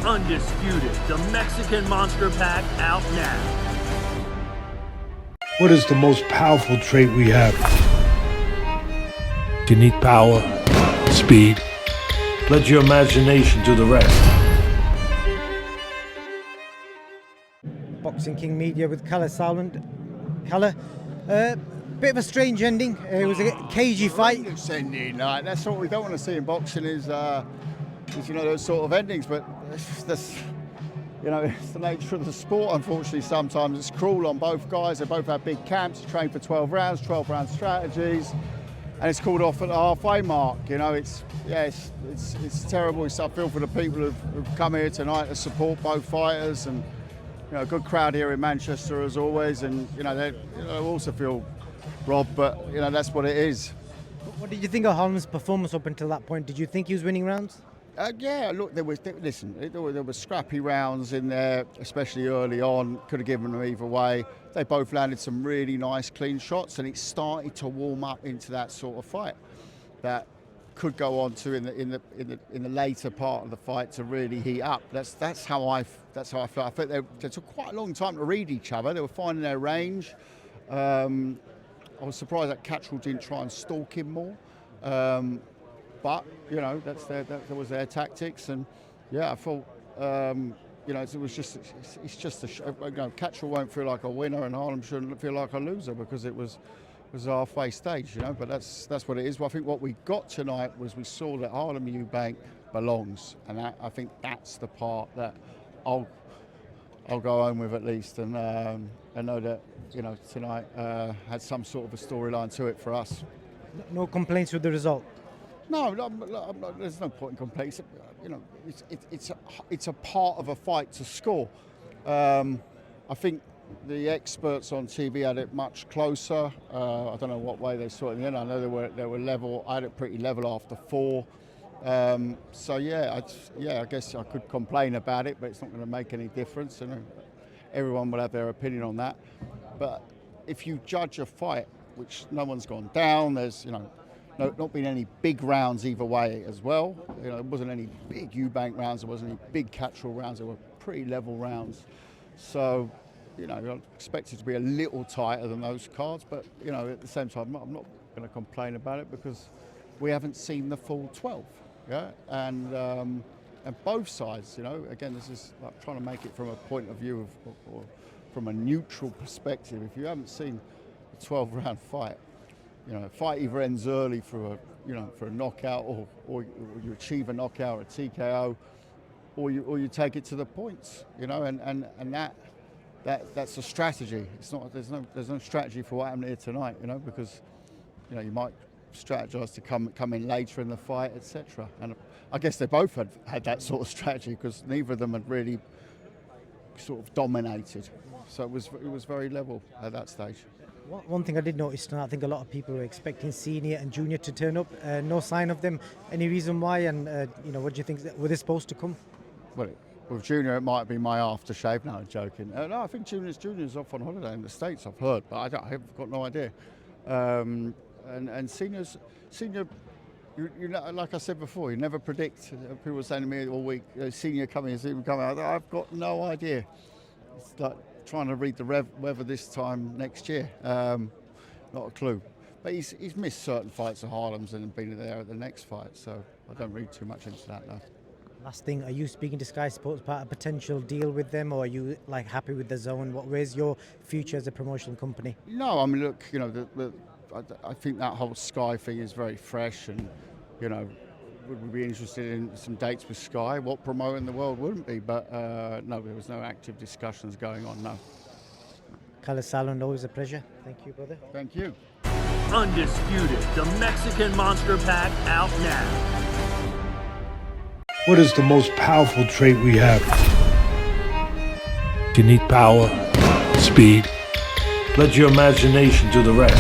Undisputed, the Mexican Monster Pack out now. What is the most powerful trait we have? You need power, speed. Let your imagination do the rest. Boxing King Media with Kalle Sauerland. Kalle, bit of a strange ending. It was a cagey fight. Horrendous ending. That's what we don't want to see in boxing is those sort of endings. But that's it's the nature of the sport. Unfortunately, sometimes it's cruel on both guys. They both have big camps, train for 12 rounds, 12-round strategies, and it's called off at the halfway mark. It's terrible. I feel for the people who've come here tonight to support both fighters, and a good crowd here in Manchester as always. And they also feel robbed, but that's what it is. What did you think of Harlem's performance up until that point? Did you think he was winning rounds? Yeah, look, there were scrappy rounds in there, especially early on. Could have given them either way. They both landed some really nice, clean shots, and it started to warm up into that sort of fight that could go on to in the later part of the fight to really heat up. That's how I felt. I think they took quite a long time to read each other. They were finding their range. I was surprised that CATTERALL didn't try and stalk him more. But that was their tactics, and I thought CATTERALL won't feel like a winner, and Harlem shouldn't feel like a loser because it was a halfway stage, But that's what it is. Well, I think what we got tonight was we saw that Harlem EUBANK belongs, and I think that's the part that I'll go home with at least, and I know that tonight had some sort of a storyline to it for us. No complaints with the result. No, there's no point in complaints. It's a part of a fight to score. I think the experts on TV had it much closer. I don't know what way they saw it in the end. I know they were level. I had it pretty level after 4. I guess I could complain about it, but it's not going to make any difference. Everyone will have their opinion on that. But if you judge a fight, which no one's gone down, there's not been any big rounds either way as well. There wasn't any big EUBANK rounds, there wasn't any big CATTERALL rounds, there were pretty level rounds. So, I expect it to be a little tighter than those cards, but, at the same time, I'm not going to complain about it because we haven't seen the full 12, And both sides, again, this is like trying to make it from a point of view or from a neutral perspective. If you haven't seen a 12-round fight, fight either ends early for a knockout, or you achieve a knockout or a TKO, or you take it to the points, and that's a strategy. It's not there's no strategy for what happened here tonight, because you might strategize to come in later in the fight, etc. And I guess they both had that sort of strategy because neither of them had really sort of dominated. So it was very level at that stage. One thing I did notice tonight, I think a lot of people were expecting senior and junior to turn up. No sign of them. Any reason why? And what do you think? Were they supposed to come? Well, with junior, it might be my aftershave. No, I'm joking. No, I think junior's off on holiday in the States. I've heard, but I've got no idea. And senior, like I said before, you never predict. People were saying to me all week, senior coming, senior coming. I've got no idea. It's like trying to read the weather this time next year. Not a clue. But he's missed certain fights at Harlem's and been there at the next fight, so I don't read too much into that now. Last thing, are you speaking to Sky Sports about a potential deal with them, or are you happy with the zone? Where's your future as a promotional company? No, I mean, look, I think that whole Sky thing is very fresh, and would we be interested in some dates with Sky? What promoter in the world wouldn't be? But no, there was no active discussions going on, no. Kalle Sauerland, always a pleasure. Thank you, brother. Thank you. Undisputed, the Mexican Monster Pack out now. What is the most powerful trait we have? You need power, speed. Let your imagination do the rest.